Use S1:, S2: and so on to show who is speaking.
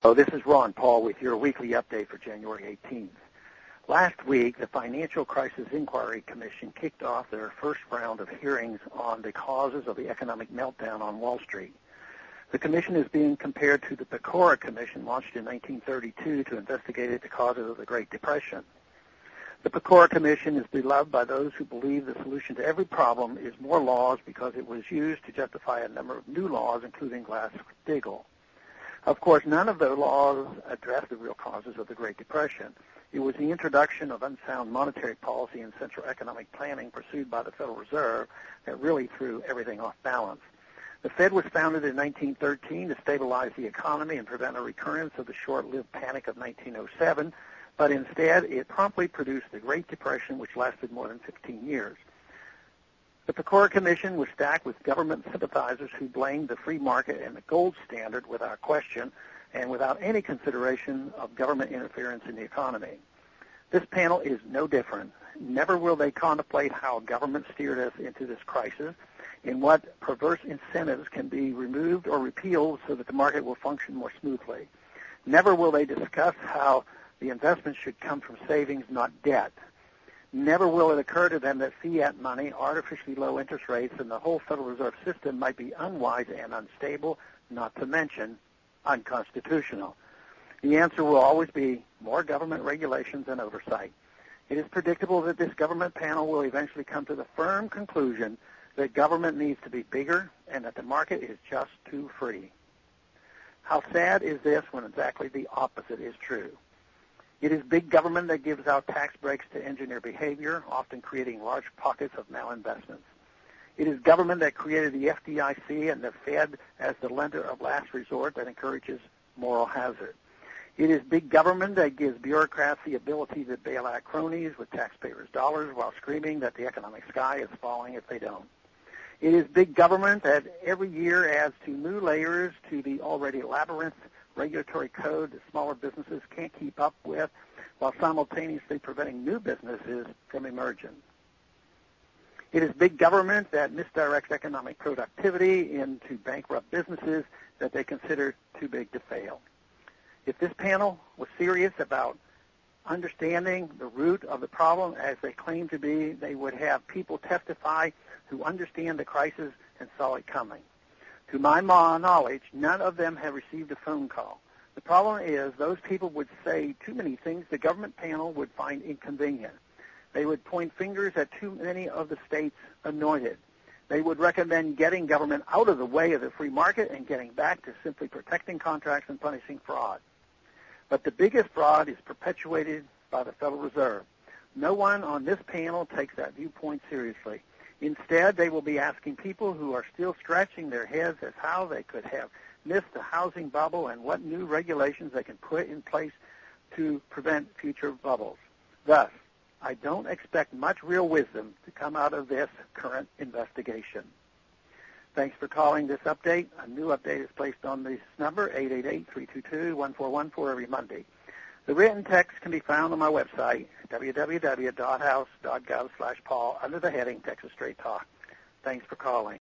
S1: So this is Ron Paul with your weekly update for January 18th. Last week, the Financial Crisis Inquiry Commission kicked off their first round of hearings on the causes of the economic meltdown on Wall Street. The commission is being compared to the Pecora Commission launched in 1932 to investigate the causes of the Great Depression. The Pecora Commission is beloved by those who believe the solution to every problem is more laws because it was used to justify a number of new laws, including Glass-Steagall. Of course, none of the laws addressed the real causes of the Great Depression. It was the introduction of unsound monetary policy and central economic planning pursued by the Federal Reserve that really threw everything off balance. The Fed was founded in 1913 to stabilize the economy and prevent a recurrence of the short-lived panic of 1907, but instead it promptly produced the Great Depression, which lasted more than 15 years. The Pecora Commission was stacked with government sympathizers who blamed the free market and the gold standard without question and without any consideration of government interference in the economy. This panel is no different. Never will they contemplate how government steered us into this crisis and what perverse incentives can be removed or repealed so that the market will function more smoothly. Never will they discuss how the investments should come from savings, not debt. Never will it occur to them that fiat money, artificially low interest rates, and the whole Federal Reserve System might be unwise and unstable, not to mention unconstitutional. The answer will always be more government regulations and oversight. It is predictable that this government panel will eventually come to the firm conclusion that government needs to be bigger and that the market is just too free. How sad is this when exactly the opposite is true? It is big government that gives out tax breaks to engineer behavior, often creating large pockets of malinvestments. It is government that created the FDIC and the Fed as the lender of last resort that encourages moral hazard. It is big government that gives bureaucrats the ability to bail out cronies with taxpayers' dollars while screaming that the economic sky is falling if they don't. It is big government that every year adds two new layers to the already labyrinth regulatory code that smaller businesses can't keep up with, while simultaneously preventing new businesses from emerging. It is big government that misdirects economic productivity into bankrupt businesses that they consider too big to fail. If this panel was serious about understanding the root of the problem as they claim to be, they would have people testify who understand the crisis and saw it coming. To my knowledge, none of them have received a phone call. The problem is those people would say too many things the government panel would find inconvenient. They would point fingers at too many of the states anointed. They would recommend getting government out of the way of the free market and getting back to simply protecting contracts and punishing fraud. But the biggest fraud is perpetuated by the Federal Reserve. No one on this panel takes that viewpoint seriously. Instead, they will be asking people who are still scratching their heads as how they could have missed the housing bubble and what new regulations they can put in place to prevent future bubbles. Thus, I don't expect much real wisdom to come out of this current investigation. Thanks for calling this update. A new update is placed on this number, 888-322-1414, every Monday. The written text can be found on my website, www.house.gov/Paul, under the heading Texas Straight Talk. Thanks for calling.